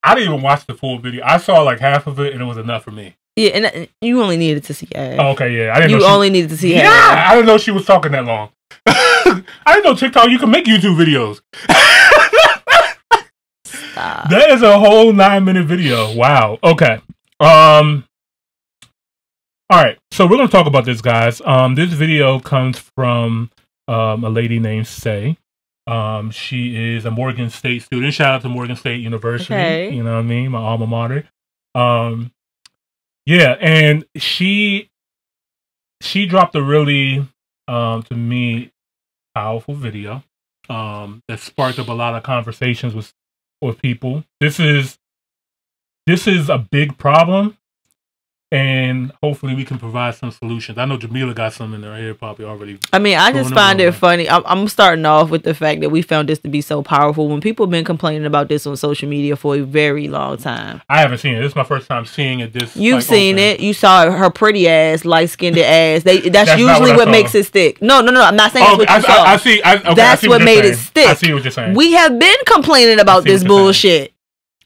I didn't even watch the full video. I saw like half of it, and it was enough for me. Yeah, and you only needed to see ass. Oh, okay, yeah. I didn't know you only needed to see ass. Yeah, I didn't know she was talking that long. I didn't know TikTok, you can make YouTube videos. Stop. That is a whole 9-minute video. Wow. Okay. All right. So we're going to talk about this, guys. This video comes from a lady named Say. She is a Morgan State student. Shout out to Morgan State University. Okay. You know what I mean? My alma mater. Yeah, and she dropped a really, to me, powerful video that sparked up a lot of conversations with people. This is a big problem, and hopefully we can provide some solutions. I know Jamila got some in her head probably already. I mean, I just find it funny. I'm starting off with the fact that we found this to be so powerful when people have been complaining about this on social media for a very long time. I haven't seen it. This is my first time seeing it. You've seen it. You saw her pretty ass, light-skinned ass. That's usually what makes it stick. No. I'm not saying that's what you saw. I see. That's what made it stick. I see what you're saying. We have been complaining about this bullshit.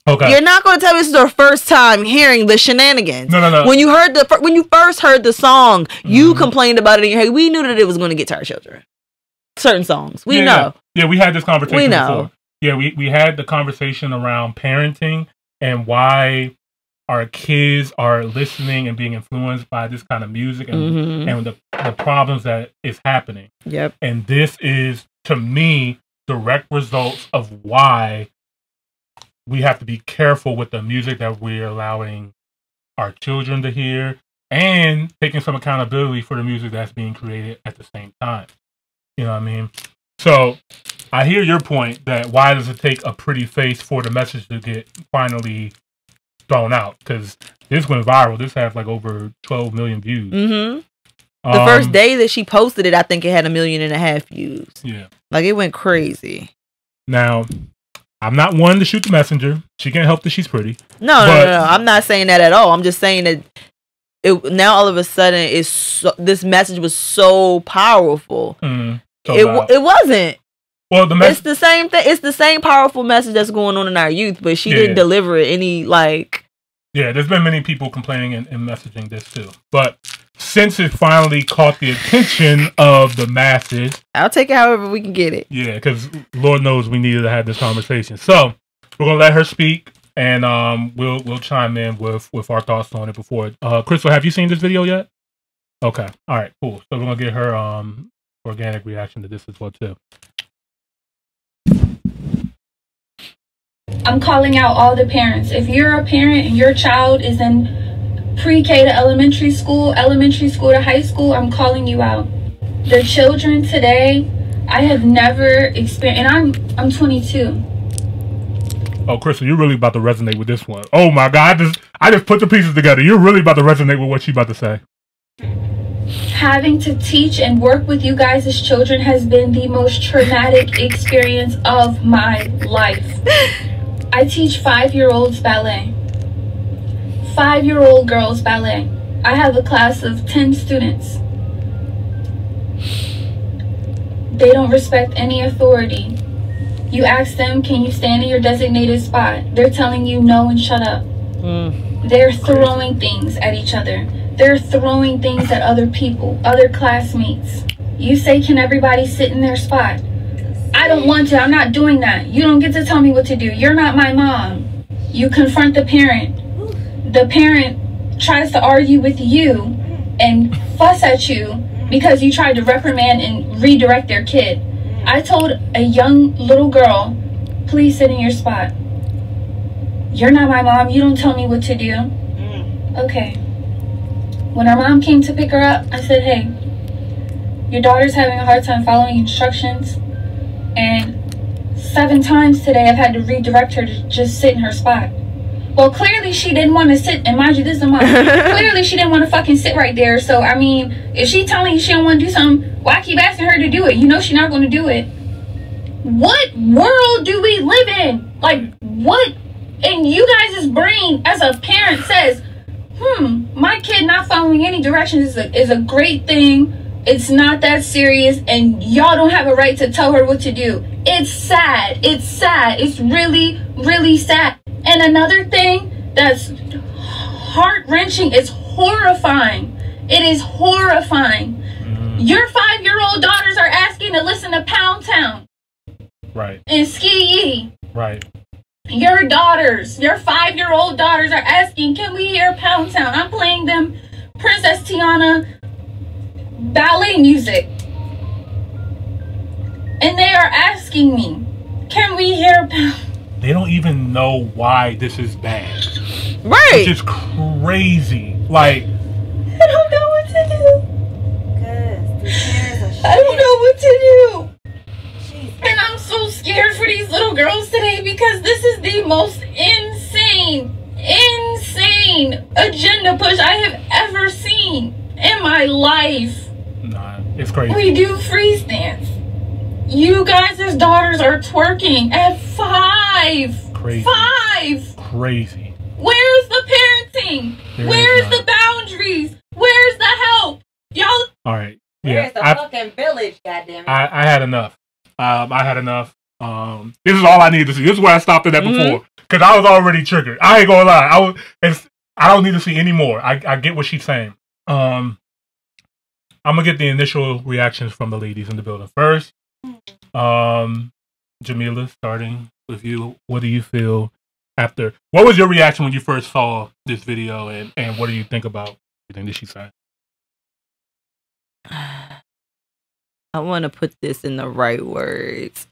Okay. You're not going to tell me this is our first time hearing the shenanigans. No. When you first heard the song, you complained about it in your head. We knew that it was going to get to our children. Certain songs. We know. Yeah, we had this conversation we know. before. Yeah, we had the conversation around parenting and why our kids are listening and being influenced by this kind of music and the problems that is happening. Yep. And this is, to me, direct results of why we have to be careful with the music that we're allowing our children to hear and taking some accountability for the music that's being created at the same time. You know what I mean? So I hear your point that why does it take a pretty face for the message to get finally thrown out? Because this went viral. This had like over 12 million views. The first day that she posted it, I think it had 1.5 million views. Yeah. Like it went crazy. Now, I'm not one to shoot the messenger. She can't help that she's pretty. No. I'm not saying that at all. I'm just saying that now all of a sudden this message was so powerful. It wasn't. Well, it's the same thing. It's the same powerful message that's going on in our youth, but she didn't deliver it any like. Yeah, there's been many people complaining and messaging this too, but since it finally caught the attention of the masses, I'll take it however we can get it. Yeah, because Lord knows we needed to have this conversation. So we're gonna let her speak, and we'll chime in with our thoughts on it before. Crystal, have you seen this video yet? Okay, all right, cool. So we're gonna get her organic reaction to this as well too. I'm calling out all the parents. If you're a parent and your child is in pre-K to elementary school to high school, I'm calling you out. The children today, I have never experienced, and I'm 22. Oh, Crystal, you're really about to resonate with this one. Oh my God, I just put the pieces together. You're really about to resonate with what she's about to say. Having to teach and work with you guys as children has been the most traumatic experience of my life. I teach 5-year-olds ballet. 5-year-old girls ballet. I have a class of 10 students. They don't respect any authority. You ask them, can you stand in your designated spot? They're telling you no and shut up. They're throwing things at each other. They're throwing things at other people, other classmates. You say, can everybody sit in their spot? I don't want to. I'm not doing that. You don't get to tell me what to do. You're not my mom. You confront the parent. The parent tries to argue with you and fuss at you because you tried to reprimand and redirect their kid. I told a young little girl, please sit in your spot. You're not my mom. You don't tell me what to do. Okay. When our mom came to pick her up, I said, hey, your daughter's having a hard time following instructions. And 7 times today I've had to redirect her to just sit in her spot. Well, clearly she didn't want to sit, and mind you, this is a mom. Clearly she didn't want to fucking sit right there. So, I mean, if she telling you she don't want to do something, why keep asking her to do it? You know she's not going to do it. What world do we live in? Like, what in you guys' brain as a parent says, my kid not following any directions is a great thing, It's not that serious, and y'all don't have a right to tell her what to do. It's sad. It's sad. It's really, really sad. And another thing that's heart-wrenching, it's horrifying. It is horrifying. Your 5-year-old daughters are asking to listen to Pound Town. Right. And Ski. Right. Your daughters, your 5-year-old daughters are asking, can we hear Pound Town? I'm playing them Princess Tiana ballet music. And they are asking me, can we hear Pound? They don't even know why this is bad. Right. Which is crazy. Like, I don't know what to do. Because I don't know what to do. And I'm so scared for these little girls today because this is the most insane agenda push I have ever seen in my life. Nah, it's crazy. We do freeze dance. You guys' daughters are twerking at 5. Crazy. 5. Crazy. Where's the parenting? Where's the boundaries? Where's the help? Y'all. All right. Where's the fucking village, goddammit? I had enough. I had enough. This is all I needed to see. This is where I stopped it at before. Because I was already triggered. I ain't gonna lie. I don't need to see any more. I get what she's saying. I'm gonna get the initial reactions from the ladies in the building first. Jamila, starting with you. What do you feel after? What was your reaction when you first saw this video, and what do you think about everything that she said? I want to put this in the right words.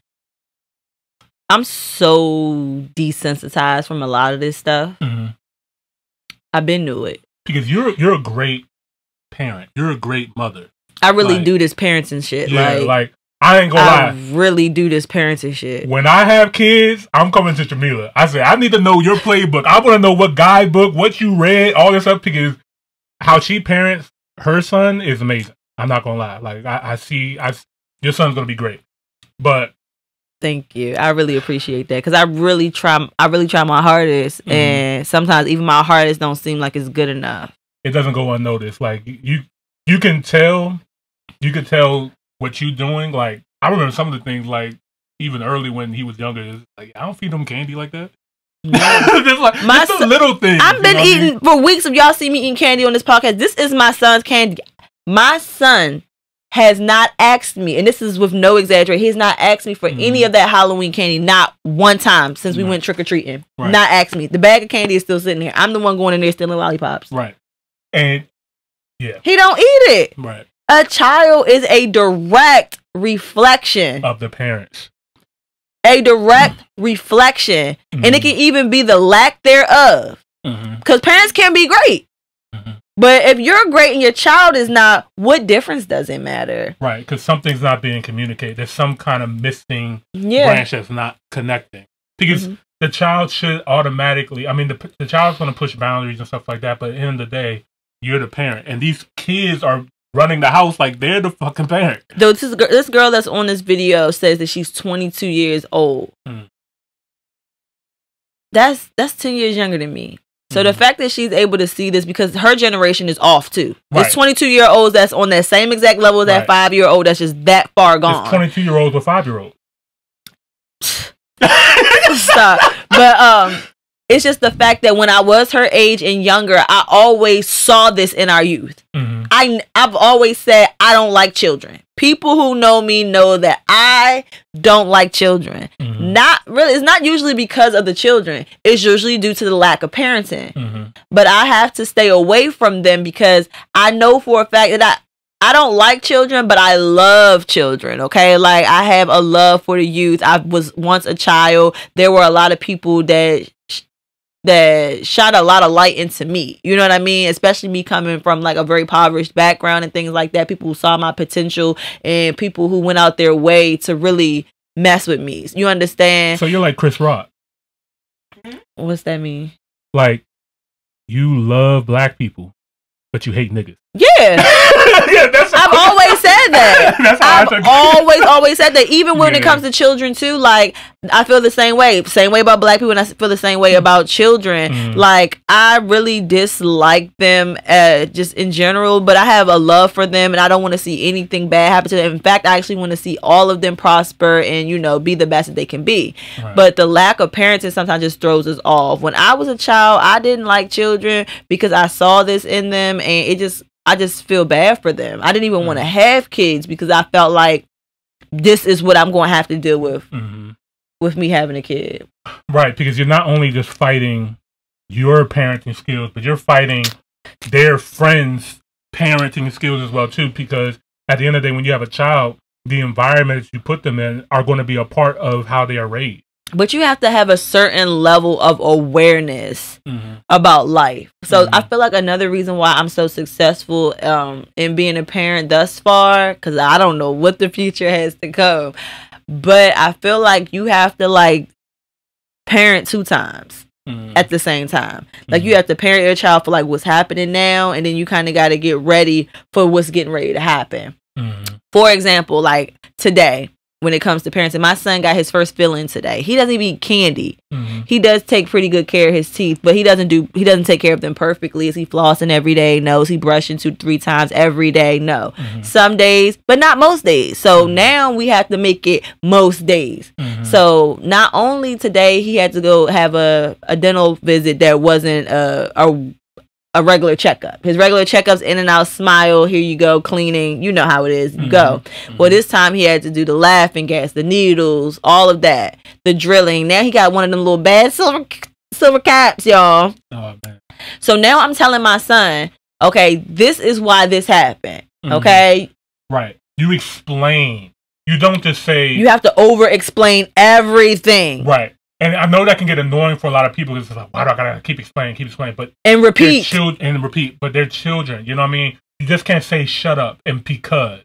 I'm so desensitized from a lot of this stuff. Mm-hmm. I've been to it. Because you're a great parent. You're a great mother. I really do this parenting shit. Yeah, like I ain't gonna lie. I really do this parenting shit. When I have kids, I'm coming to Jamila. I say, I need to know your playbook. I want to know what guidebook, what you read, all this stuff, because how she parents her son is amazing. I'm not gonna lie. Like I see your son's gonna be great. But thank you. I really appreciate that because I really try my hardest, and sometimes even my hardest don't seem like it's good enough. It doesn't go unnoticed. Like you can tell what you're doing. Like I remember some of the things, like even early when he was younger, is like I don't feed him candy like that. No. It's a little thing. I've been eating for weeks. If y'all see me eating candy on this podcast, this is my son's candy. My son has not asked me, and this is with no exaggeration, he's not asked me for any of that Halloween candy, not one time since we went trick-or-treating. Right. Not asked me. The bag of candy is still sitting here. I'm the one going in there stealing lollipops. Right. And, yeah. He don't eat it. Right. A child is a direct reflection of the parents. A direct reflection. And it can even be the lack thereof. Because parents can be great. But if you're great and your child is not, what difference does it matter? Right, because something's not being communicated. There's some kind of missing branch that's not connecting. Because the child should automatically, I mean, the child's going to push boundaries and stuff like that, but at the end of the day, you're the parent. And these kids are running the house like they're the fucking parent. Though this girl that's on this video says that she's 22 years old. That's 10 years younger than me. So the fact that she's able to see this, because her generation is off too. Right. It's 22-year-olds that's on that same exact level as that 5-year-old that's just that far gone. It's 22-year-olds with 5-year-olds. Stop. But it's just the fact that when I was her age and younger, I always saw this in our youth. I've always said I don't like children. People who know me know that I don't like children. Not really. It's not usually because of the children. It's usually due to the lack of parenting. But I have to stay away from them because I know for a fact that I don't like children, but I love children. Okay, like I have a love for the youth. I was once a child. There were a lot of people that shot a lot of light into me. You know what I mean? Especially me coming from like a very impoverished background and things like that. People who saw my potential and people who went out their way to really mess with me. You understand? So you're like Chris Rock. What's that mean? Like you love black people, but you hate niggas. Yeah. I've always said that. That's how I've always said that. Even when it comes to children too, like I feel the same way. Same way about black people, and I feel the same way about children. Like I really dislike them, just in general. But I have a love for them, and I don't want to see anything bad happen to them. In fact, I actually want to see all of them prosper and be the best that they can be. Right. But the lack of parenting sometimes just throws us off. When I was a child, I didn't like children because I saw this in them, and I just feel bad for them. I didn't even want to have kids because I felt like this is what I'm going to have to deal with me having a kid. Right, because you're not only just fighting your parenting skills, but you're fighting their friends' parenting skills as well too. Because at the end of the day, when you have a child, the environment that you put them in are going to be a part of how they are raised. But you have to have a certain level of awareness about life. So I feel like another reason why I'm so successful in being a parent thus far, because I don't know what the future has to come, but I feel like you have to like parent 2 times at the same time. Like you have to parent your child for like what's happening now, and then you kind of got to get ready for what's getting ready to happen. For example, like today, when it comes to parenting, my son got his first filling today. He doesn't even eat candy. He does take pretty good care of his teeth, but he doesn't take care of them perfectly. Is he flossing every day? No. Is he brushing 2-3 times every day? No. Some days, but not most days. So now we have to make it most days. So not only today he had to go have a dental visit that wasn't a regular checkup. His regular checkups, in and out, smile, here you go, cleaning, you know how it is, you go. Well, this time he had to do the laughing gas, the needles, all of that, the drilling. Now he got one of them little bad silver caps, y'all. Oh, man. So now I'm telling my son, okay, this is why this happened, okay? Right. You explain. You don't just say... You have to over-explain everything. Right. And I know that can get annoying for a lot of people because it's like, why do I gotta keep explaining, but repeat. But they're children, you know what I mean? You just can't say shut up and because.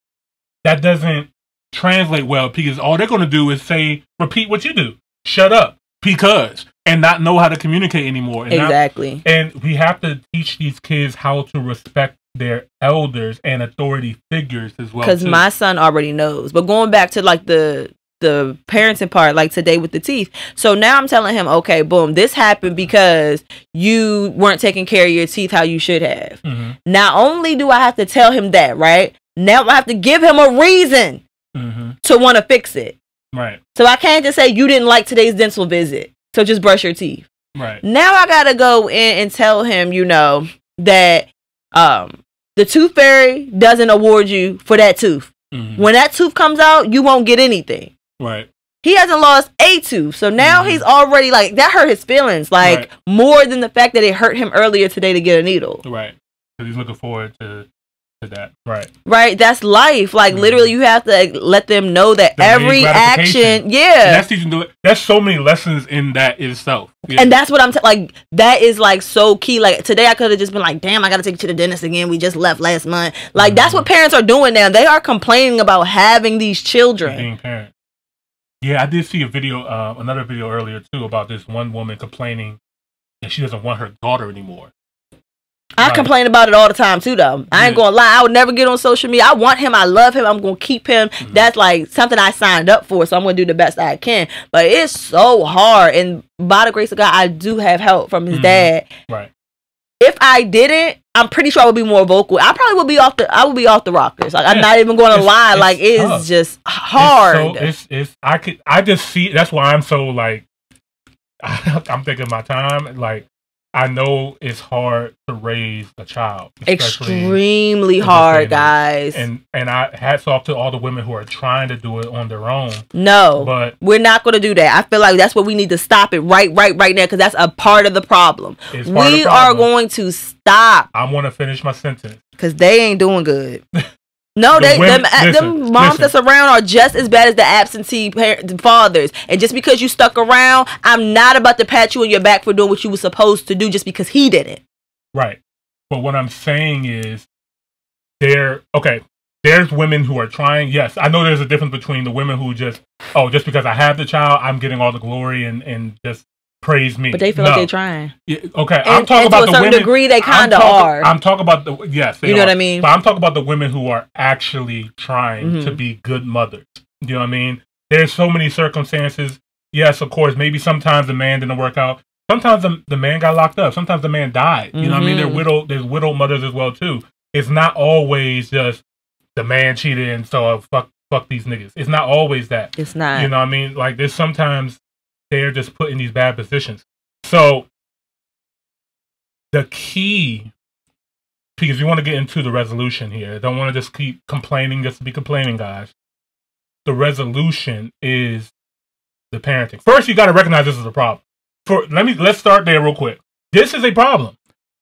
That doesn't translate well because all they're gonna do is say, repeat what you do. Shut up, because, and not know how to communicate anymore. And exactly. And we have to teach these kids how to respect their elders and authority figures as well. Because my son already knows. But going back to like the parenting part, like today with the teeth. So now I'm telling him, okay, boom, this happened because you weren't taking care of your teeth how you should have. Not only do I have to tell him that, right? Now I have to give him a reason to want to fix it. Right. So I can't just say you didn't like today's dental visit, so just brush your teeth. Right. Now I gotta go in and tell him, that the tooth fairy doesn't award you for that tooth. When that tooth comes out, you won't get anything. Right. He hasn't lost a tooth, so now he's already like that hurt his feelings like more than the fact that it hurt him earlier today to get a needle. Right. Because he's looking forward to that. Right. Right. That's life. Like literally, you have to let them know that every action. Yeah. And that's so many lessons in that itself. Yeah. And that's what I'm like. That is like so key. Like today, I could have just been like, "Damn, I got to take you to the dentist again. We just left last month." Like that's what parents are doing now. They are complaining about having these children. Being parents. Yeah, I did see a video, another video earlier too, about this one woman complaining that she doesn't want her daughter anymore. I complain about it all the time too, though. I ain't gonna lie. I would never get on social media. I want him. I love him. I'm gonna keep him. That's like something I signed up for, so I'm gonna do the best I can. But it's so hard, and by the grace of God, I do have help from his dad. Right. If I didn't, I'm pretty sure I would be more vocal. I probably would be off the. I would be off the rockers. Like, I'm not even going to lie. Like it's just hard. I just see. That's why I'm so like. I'm taking my time. Like I know it's hard to raise a child. Extremely hard, guys. And I hats off to all the women who are trying to do it on their own. No, but we're not going to do that. I feel like that's what we need to stop it right now, because that's a part of the problem. We are going to stop. I want to finish my sentence because they ain't doing good. No, them moms that's around are just as bad as the absentee fathers. And just because you stuck around, I'm not about to pat you on your back for doing what you were supposed to do just because he didn't. Right. But what I'm saying is, there's women who are trying. Yes, I know there's a difference between the women who just because I have the child, I'm getting all the glory and just praise me. But they feel like they're trying. Yeah, okay, I'm talking about the women. To a certain degree, they kind of are. I'm talking about the yes, you know what I mean. But I'm talking about the women who are actually trying to be good mothers. You know what I mean? There's so many circumstances. Yes, of course. Maybe sometimes the man didn't work out. Sometimes the man got locked up. Sometimes the man died. You know what I mean? There's widowed mothers as well too. It's not always just the man cheated and so fuck these niggas. It's not always that. It's not. You know what I mean? Like there's sometimes they're just put in these bad positions. So the key, because you want to get into the resolution here. Don't want to just keep complaining just to be complaining, guys. The resolution is the parenting. First, you got to recognize this is a problem. Let's start there real quick. This is a problem.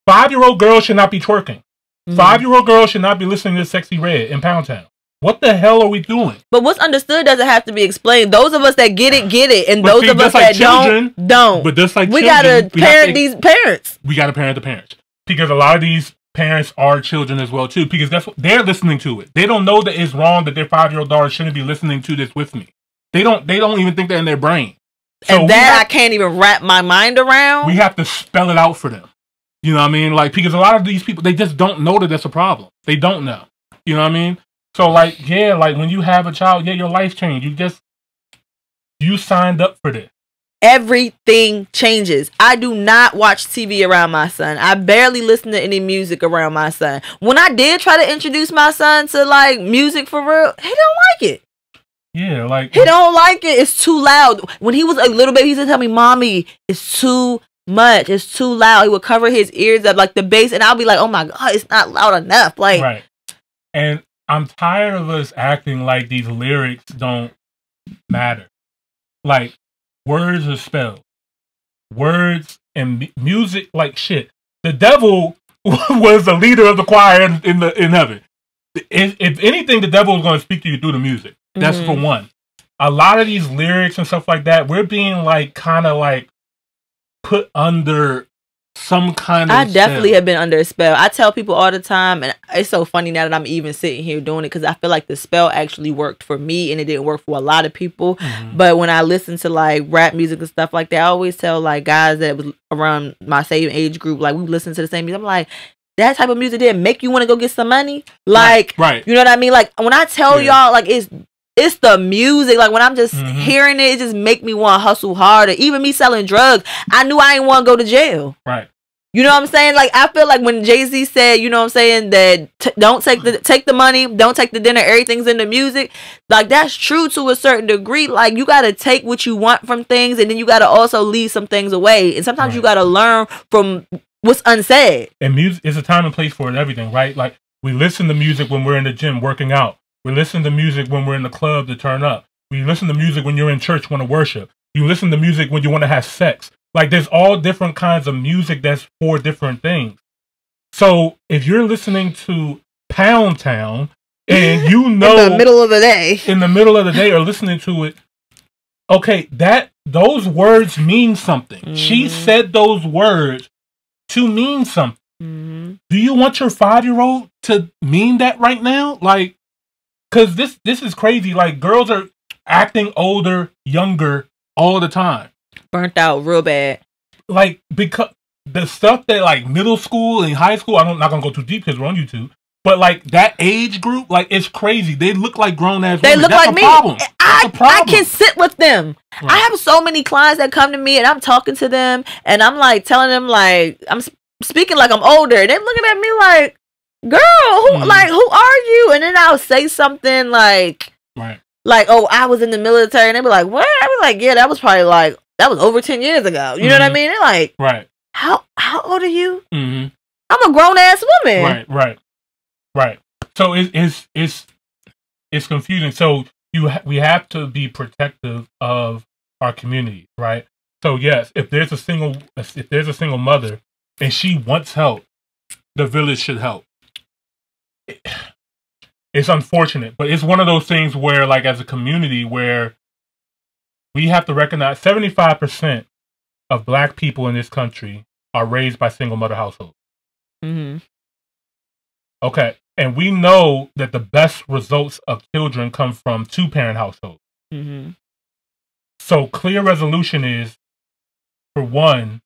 5-year-old girls should not be twerking. 5-year-old girls should not be listening to Sexxy Red in Pound Town. What the hell are we doing? But what's understood doesn't have to be explained. Those of us that get it, and those of us that don't. But just like we gotta parent these parents. We gotta parent the parents, because a lot of these parents are children as well too. Because that's what they're listening to it. They don't know that it's wrong that their 5-year-old daughter shouldn't be listening to this with me. They don't even think that in their brain. So and that I can't even wrap my mind around. We have to spell it out for them. You know what I mean? Like, because a lot of these people, they just don't know that that's a problem. They don't know. You know what I mean? So, like, yeah, like when you have a child, yeah, your life changed. You signed up for this. Everything changes. I do not watch TV around my son. I barely listen to any music around my son. When I did try to introduce my son to, like, music for real, he don't like it. Yeah, like... He don't like it. It's too loud. When he was a little baby, he used to tell me, Mommy, it's too much. It's too loud. He would cover his ears up, like the bass, and I'll be like, oh my God, it's not loud enough. Like, right. And I'm tired of us acting like these lyrics don't matter. Like, words are spelled. Words and music, like shit. The devil was the leader of the choir in heaven. If anything, the devil is going to speak to you through the music. That's for one. A lot of these lyrics and stuff like that, we're being like kind of like put under some kind of I definitely have been under a spell. I tell people all the time, and it's so funny now that I'm even sitting here doing it, because I feel like the spell actually worked for me and it didn't work for a lot of people. But when I listen to like rap music and stuff like that, I always tell like guys that was around my same age group, like we listen to the same music. I'm like, that type of music didn't make you want to go get some money. Like, right. You know what I mean? Like when I tell y'all, like it's the music. Like when I'm just hearing it just make me want to hustle harder. Even me selling drugs, I knew I didn't want to go to jail. Right. You know what I'm saying? Like I feel like when Jay-Z said, you know what I'm saying, that don't take the money, don't take the dinner, everything's in the music. Like that's true to a certain degree. Like you got to take what you want from things, and then you got to also leave some things away. And sometimes you got to learn from what's unsaid. And music is a time and place for everything, right? Like we listen to music when we're in the gym working out. We listen to music when we're in the club to turn up. We listen to music when you're in church, want to worship. You listen to music when you want to have sex. Like there's all different kinds of music that's for different things. So if you're listening to Pound Town and you know in the middle of the day or listening to it, okay, those words mean something. She said those words to mean something. Do you want your 5-year-old to mean that right now? Like, because this is crazy. Like girls are acting older, younger all the time. Burnt out real bad. Like, because the stuff that like middle school and high school, I'm not gonna go too deep because we're on YouTube, but like that age group, like it's crazy. They look like grown ass women. They look That's like a me. Problem. I can sit with them. Right. I have so many clients that come to me and I'm talking to them and I'm like telling them like I'm speaking like I'm older. They're looking at me like, girl, who are you? And then I'll say something like, like, oh, I was in the military, and they be like, what? I be like, yeah, that was probably like that was over 10 years ago. You know what I mean? They're like, how old are you? I'm a grown ass woman. Right. So it's confusing. So we have to be protective of our community, right? So yes, if there's a single mother and she wants help, the village should help. It's unfortunate, but it's one of those things where, like, as a community, where we have to recognize 75% of Black people in this country are raised by single mother households. Okay, and we know that the best results of children come from 2-parent households. So clear resolution is for one,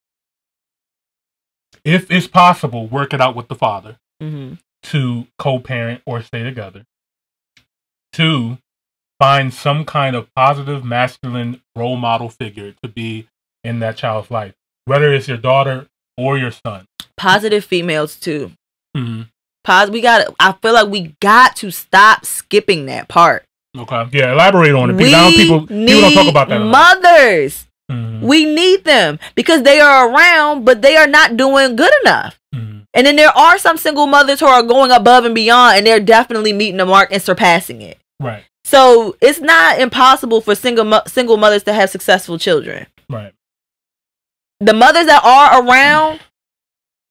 if it's possible, work it out with the father to co-parent or stay together. 2, find some kind of positive masculine role model figure to be in that child's life, whether it's your daughter or your son. Positive females too. I feel like we got to stop skipping that part. Okay. Yeah, elaborate on it. Because people don't talk about that. Mothers. We need them because they are around, but they are not doing good enough. And then there are some single mothers who are going above and beyond, and they're definitely meeting the mark and surpassing it. Right. So it's not impossible for single mothers to have successful children. Right. The mothers that are around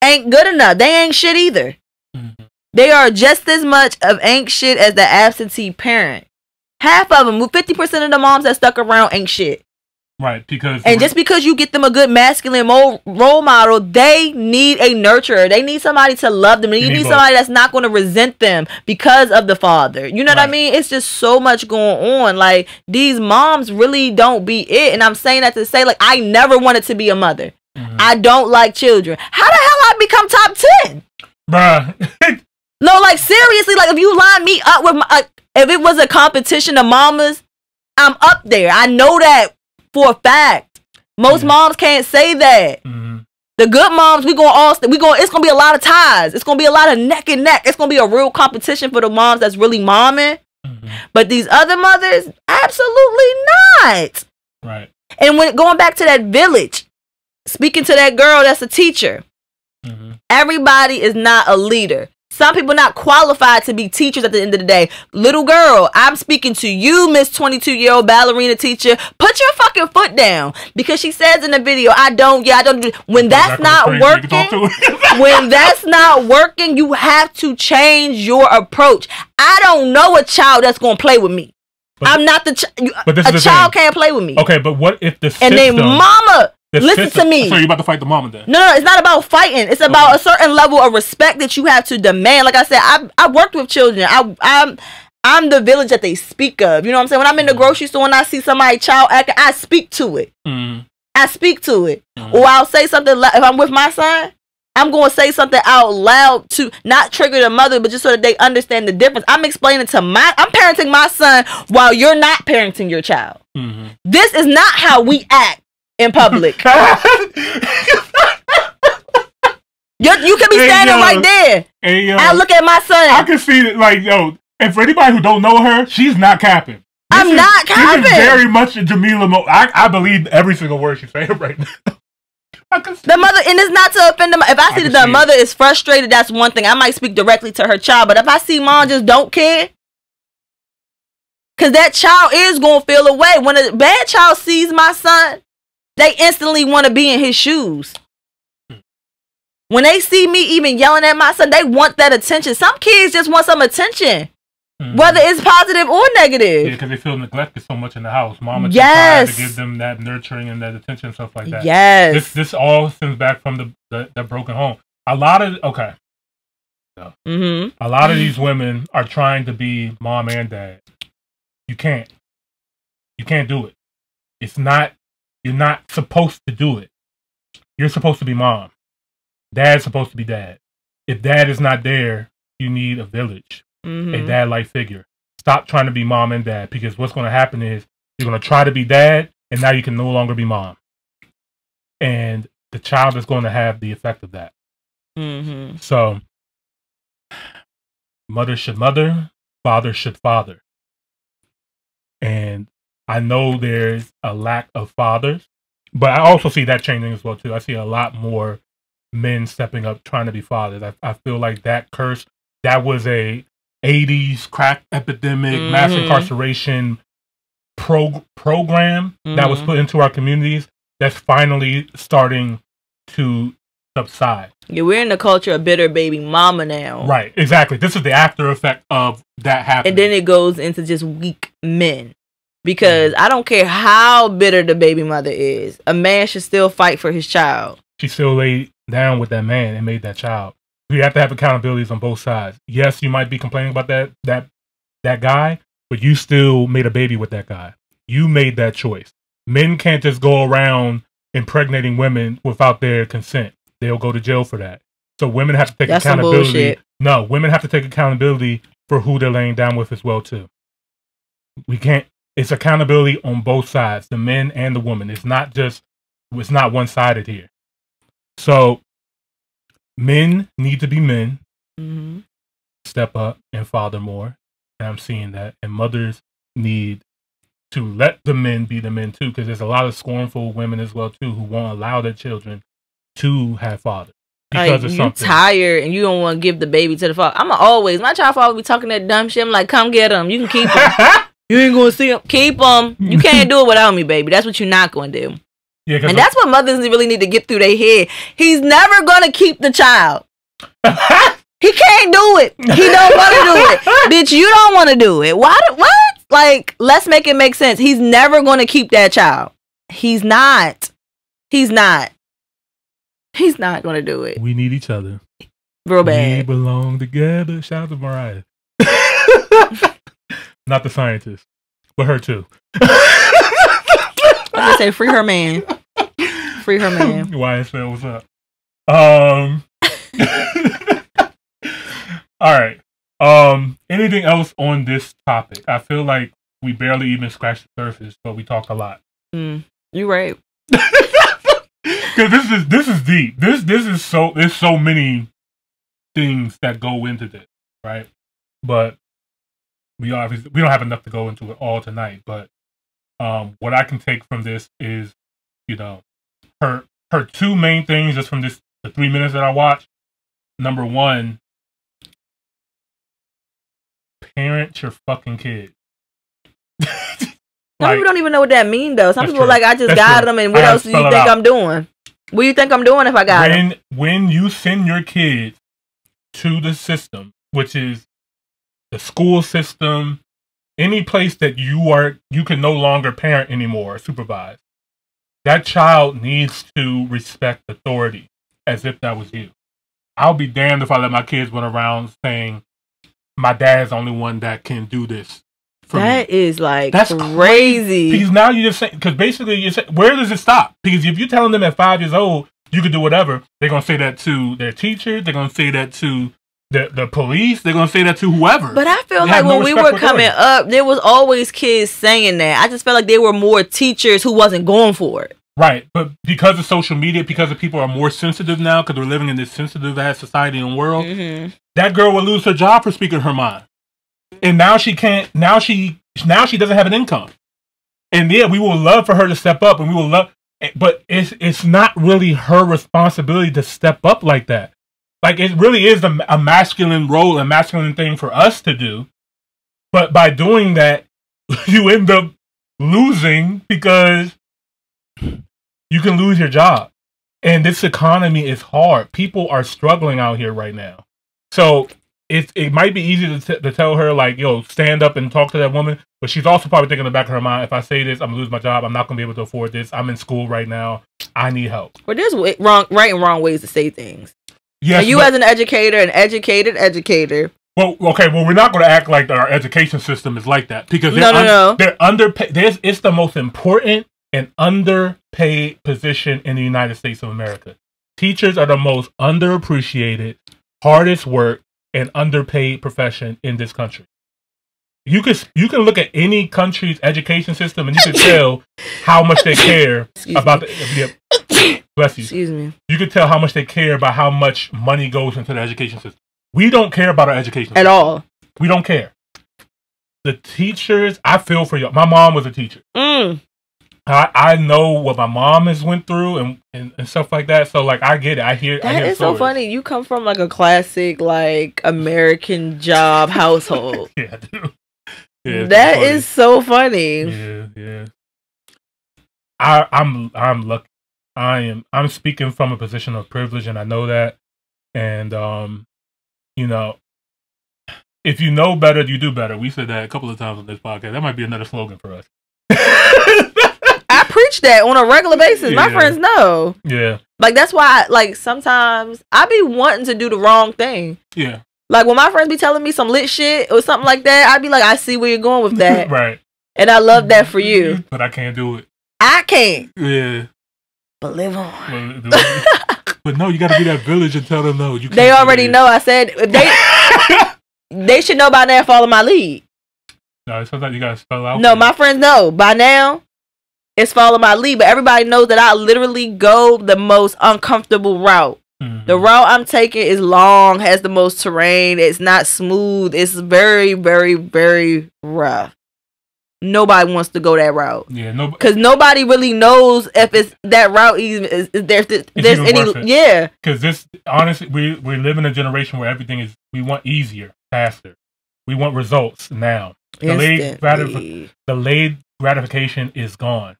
ain't good enough. They ain't shit either. They are just as much of ain't shit as the absentee parent. Half of them, 50% of the moms that stuck around ain't shit. Right, just because you get them a good masculine role model, they need a nurturer. They need somebody to love them. They need somebody that's not going to resent them because of the father. You know what I mean? It's just so much going on. Like, these moms really don't be it. And I'm saying that to say, like, I never wanted to be a mother. I don't like children. How the hell I become top 10? Bruh. No, like, seriously, like, if you line me up with if it was a competition of mamas, I'm up there. I know that for a fact. Most moms can't say that. The good moms, it's gonna be a lot of ties. It's gonna be a lot of neck and neck. It's gonna be a real competition for the moms that's really momming. But these other mothers, absolutely not. Right. And when going back to that village, speaking to that girl that's a teacher, everybody is not a leader. Some people not qualified to be teachers at the end of the day. Little girl, I'm speaking to you, Miss 22-year-old ballerina teacher. Put your fucking foot down. Because she says in the video, I don't do. When that's not working, when that's not working, you have to change your approach. I don't know a child that's going to play with me. I'm not the a child can't play with me. Okay, but what if the system... And then mama... Listen to me. So you're about to fight the mama then? No, it's not about fighting. It's about a certain level of respect that you have to demand. Like I said, I worked with children. I'm the village that they speak of. You know what I'm saying? When I'm in the grocery store and I see somebody child acting, I speak to it. I speak to it. Or I'll say something. If I'm with my son, I'm going to say something out loud to not trigger the mother, but just so that they understand the difference. I'm explaining I'm parenting my son while you're not parenting your child. This is not how we act in public. You can be standing right there. I look at my son. I can see it, like, yo, and for anybody who don't know her, she's not capping. I'm not capping. This is very much a Jamila I believe every single word she's saying right now. The mother, and it's not to offend them. If I see that the mother is frustrated, that's one thing. I might speak directly to her child. But if I see mom just don't care, because that child is going to feel away. When a bad child sees my son, they instantly want to be in his shoes. When they see me even yelling at my son, they want that attention. Some kids just want some attention, whether it's positive or negative. Yeah, because they feel neglected so much in the house. Mama just trying to give them that nurturing and that attention and stuff like that. Yes. This all stems back from the broken home. A lot of a lot of these women are trying to be mom and dad. You can't do it. You're not supposed to do it. You're supposed to be mom. Dad's supposed to be dad. If dad is not there, you need a village, a dad-like figure. Stop trying to be mom and dad, because what's going to happen is you're going to try to be dad, and now you can no longer be mom. And the child is going to have the effect of that. So, mother should mother, father should father. And I know there's a lack of fathers, but I also see that changing as well too. I see a lot more men stepping up trying to be fathers. I feel like that curse, that was a 80s crack epidemic, mass incarceration program that was put into our communities that's finally starting to subside. Yeah, we're in the culture of bitter baby mama now. Right, exactly. This is the after effect of that happening. And then it goes into just weak men. Because I don't care how bitter the baby mother is, a man should still fight for his child. She still laid down with that man and made that child. We have to have accountabilities on both sides. Yes, you might be complaining about that guy, but you still made a baby with that guy. You made that choice. Men can't just go around impregnating women without their consent. They'll go to jail for that. So women have to take accountability. No, women have to take accountability for who they're laying down with as well too. We can't. It's accountability on both sides, the men and the women. It's not one-sided here. So men need to be men, step up and father more. And I'm seeing that. And mothers need to let the men be the men too, because there's a lot of scornful women as well too who won't allow their children to have fathers. Because of something. You're tired and you don't want to give the baby to the father. My child father be talking that dumb shit. I'm like, come get him. You can keep him. You ain't gonna see him. Keep him. You can't do it without me, baby. That's what you're not gonna do. Yeah, and that's what mothers really need to get through their head. He's never gonna keep the child. He can't do it. He don't want to do it. Bitch, you don't want to do it. What? Like, let's make it make sense. He's never gonna keep that child. He's not. He's not gonna do it. We need each other. Real bad. We belong together. Shout out to Mariah. Not the scientist, but her too. I just say free her man. Free her man. YSL, what's up? All right. Anything else on this topic? I feel like we barely even scratched the surface, but we talked a lot. You're right. Because this is deep. There's so many things that go into this, right? But we don't have enough to go into it all tonight. But what I can take from this is, her two main things just from the 3 minutes that I watched. Number one, parent your fucking kid. Some people don't even know what that means, though. Some people are like, I just got them, and what else do you think I'm doing? What do you think I'm doing if I got them? When you send your kids to the system, which is the school system, any place that you can no longer parent anymore or supervise, that child needs to respect authority as if that was you. I'll be damned if I let my kids run around saying, my dad's the only one that can do this. That's crazy. Because now you just say, because basically you say, where does it stop? Because if you're telling them at 5 years old, you can do whatever, they're going to say that to their teacher, they're going to say that to the police, they're going to say that to whoever. But I feel like when we were coming up, there was always kids saying that. I just felt like there were more teachers who wasn't going for it. Right, but because of social media, because of people are more sensitive now, because we're living in this sensitive-ass society and world, that girl will lose her job for speaking her mind. And now she can't, now she doesn't have an income. And yeah, we will love for her to step up, and we will love, but it's not really her responsibility to step up like that. Like, it really is a masculine role, a masculine thing for us to do. But by doing that, you end up losing because you can lose your job. And this economy is hard. People are struggling out here right now. So it might be easy to tell her, like, yo, stand up and talk to that woman. But she's also probably thinking in the back of her mind, if I say this, I'm going to lose my job. I'm not going to be able to afford this. I'm in school right now. I need help. But there's right and wrong ways to say things. Yes, and you as an educated educator. Well, okay, well, we're not going to act like our education system is like that. Because they're underpaid. It's the most important and underpaid position in the United States of America. Teachers are the most underappreciated, hardest work, and underpaid profession in this country. You can look at any country's education system and you can tell how much they care about bless you. Excuse me. You can tell how much they care about how much money goes into the education system. We don't care about our education system. At all. We don't care. The teachers, I feel for y'all. My mom was a teacher. I know what my mom has went through and stuff like that. So, like, I get it. I hear it's so funny. You come from, like, a classic, like, American job household. Yeah, I do. Yeah, that is so funny. Yeah. I'm lucky. I'm speaking from a position of privilege, and I know that. And if you know better, you do better. We said that a couple of times on this podcast. That might be another slogan for us. I preach that on a regular basis. Yeah. My friends know. Yeah. Like, that's why, sometimes I be wanting to do the wrong thing. Yeah. Like, when my friends be telling me some lit shit or something like that, I'd be like, I see where you're going with that. Right. And I love that for you. But I can't do it. I can't. Yeah. but live on. But no, you got to be that village and tell them no. You can't. They already know. I said they should know by now and follow my lead. No, it's something you got to spell out. No, my friends know by now. It's follow my lead, but everybody knows that I literally go the most uncomfortable route. Mm-hmm. The route I'm taking is long, has the most terrain. It's not smooth. It's very, very, very rough. Nobody wants to go that route. Yeah, because nobody really knows if it's that route. There's any. Yeah, because this honestly, we live in a generation where everything is. We want easier, faster. We want results now. Delayed gratification is gone,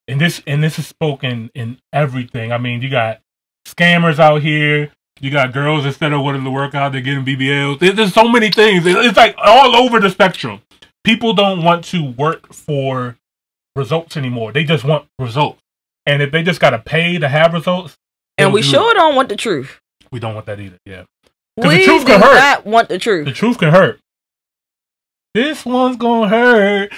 and this is spoken in everything. I mean, you got scammers out here. You got girls instead of wanting to work out, they're getting BBLs. There's so many things. It's like all over the spectrum. People don't want to work for results anymore. They just want results. And if they just got to pay to have results. And we sure don't want the truth. We don't want that either, yeah. We do not want the truth. The truth can hurt. This one's going to hurt.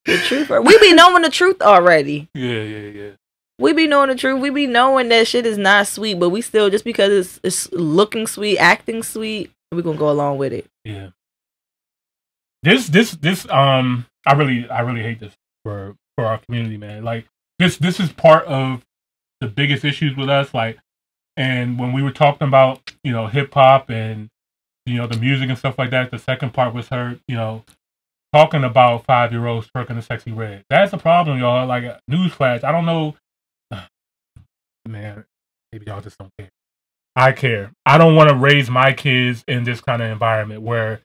The truth hurt. We be knowing the truth already. Yeah. We be knowing the truth. We be knowing that shit is not sweet, but we still, just because it's looking sweet, acting sweet, we're going to go along with it. Yeah. This I really hate this for our community, man. Like this is part of the biggest issues with us. Like, and when we were talking about, hip hop and, the music and stuff like that, the second part was her, talking about 5-year-olds twerking the Sexxy Red. That's a problem, y'all. Like, newsflash. I don't know. Man, maybe y'all just don't care. I care. I don't want to raise my kids in this kind of environment where,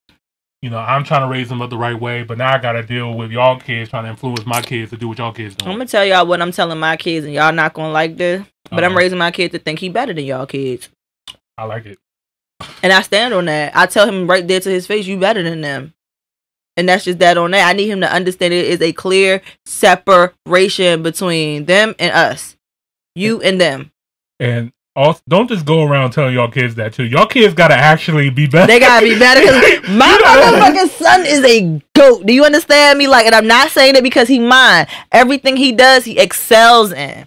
I'm trying to raise them up the right way, but now I got to deal with y'all kids trying to influence my kids to do what y'all kids do. I'm going to tell y'all what I'm telling my kids, and y'all not going to like this, but I'm raising my kid to think he better than y'all kids. I like it. And I stand on that. I tell him right there to his face, you better than them. And that's just that on that. I need him to understand it is a clear separation between them and us. You and them. And also, don't just go around telling y'all kids that too. Y'all kids gotta actually be better. They gotta be better. My motherfucking son is a goat. Do you understand me? Like, and I'm not saying it because he mine. Everything he does, he excels in.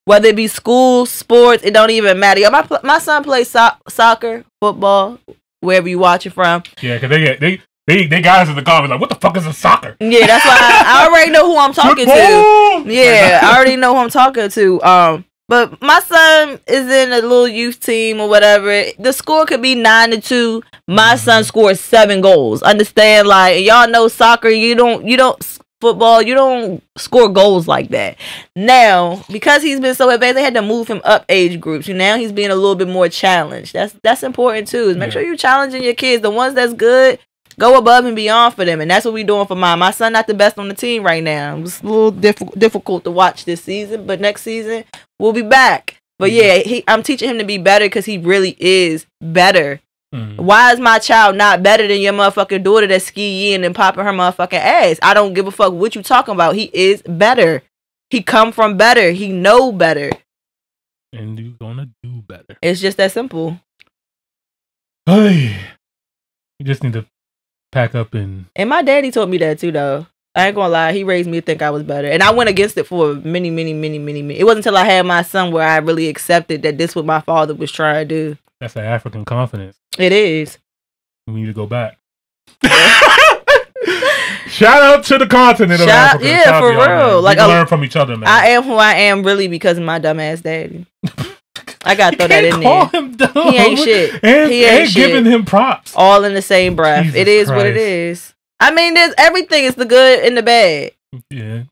Whether it be school, sports, it don't even matter. Yo, my son plays soccer, football, wherever you watch it from. Yeah, because they guys in the comments like, what the fuck is a soccer? Yeah, that's why I already know who I'm talking to. Yeah, I already know who I'm talking to. But my son is in a little youth team or whatever. The score could be 9-2. My son scores 7 goals. Understand? Like, y'all know soccer, you don't football, you don't score goals like that. Now, because he's been so advanced, they had to move him up age groups. Now he's being a little bit more challenged. That's important too. Is make sure you're challenging your kids. The ones that's good, go above and beyond for them. And that's what we're doing for mine. My son not the best on the team right now. It's a little difficult to watch this season, but next season we'll be back. But yeah, I'm teaching him to be better because he really is better. Why is my child not better than your motherfucking daughter that's skiing and popping her motherfucking ass? I don't give a fuck what you talking about. He is better. He come from better. He know better. And you gonna do better. It's just that simple. Hey, you just need to pack up and my daddy told me that too, though. I ain't gonna lie, he raised me to think I was better, and I went against it for many. It wasn't until I had my son where I really accepted that this was what my father was trying to do. That's an African confidence. It is. We need to go back. Shout out to the continent of Africa. Yeah, for real. Like, learn from each other, man. I am who I am really because of my dumbass daddy. I gotta throw that in there. Him dumb. He ain't shit. He ain't giving him props. All in the same breath. Jesus it is Christ. What it is. I mean, there's everything. It's the good and the bad. Yeah,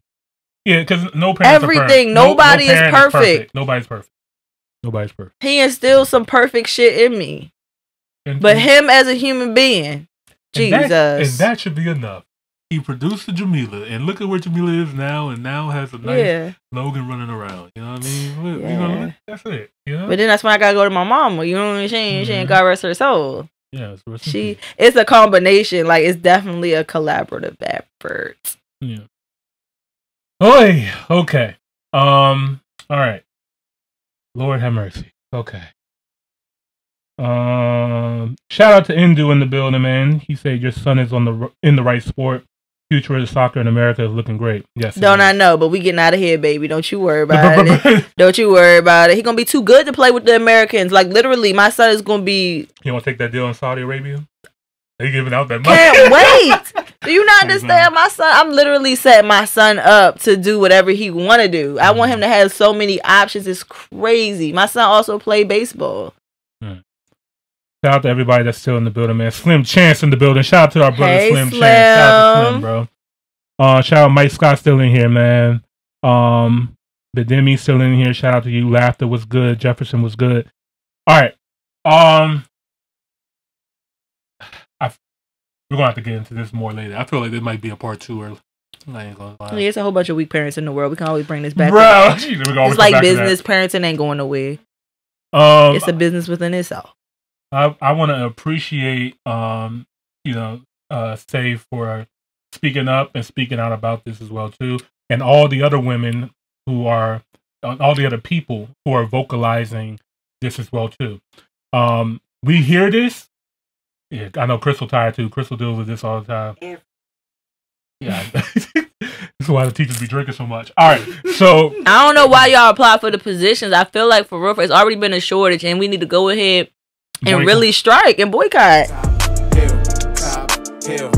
because no parents everything. Are perfect. Nobody is perfect. Nobody's perfect. Nobody's perfect. He instilled some perfect shit in me. But him as a human being, Jesus. And that should be enough. He produced the Jamila, and look at where Jamila is now, and now has a nice Logan running around. You know what I mean? That's it. You know? But then that's when I gotta go to my mama. You know what I mean? She ain't God rest her soul. Yeah, it's a combination. Like, it's definitely a collaborative effort. Yeah. Oy, okay. All right. Lord have mercy. Okay. Shout out to Indu in the building, man. He said your son is in the right sport. future of soccer in America is looking great. Yes. Don't I know, but we getting out of here, baby. Don't you worry about it. Don't you worry about it. He gonna be too good to play with the Americans. Like literally, my son is gonna be. You want to take that deal in Saudi Arabia? They giving out that money. Can't wait. Do you not understand? My son, I'm literally setting my son up to do whatever he want to do. I want him to have so many options. It's crazy. My son also played baseball. Shout out to everybody that's still in the building, man. Slim Chance in the building. Shout out to our brother Slim Chance. Shout out to Slim, bro. Shout out Mike Scott still in here, man. Bedemi still in here. Shout out to you. Laughter was good. Jefferson was good. All right. We're gonna have to get into this more later. I feel like this might be a part 2 or I ain't gonna lie. There's a whole bunch of weak parents in the world. We can always bring this back. Bro, it's like business. Parenting ain't going nowhere. It's a business within itself. I want to appreciate, Say for speaking up and speaking out about this as well too, and all the other women who are, all the other people who are vocalizing this as well too. We hear this. Yeah, I know Crystal tired too. Crystal deals with this all the time. Yeah, that's why the teachers be drinking so much. All right, so I don't know why y'all apply for the positions. I feel like for real, it's already been a shortage, and we need to go ahead and really strike and boycott. Top, hill.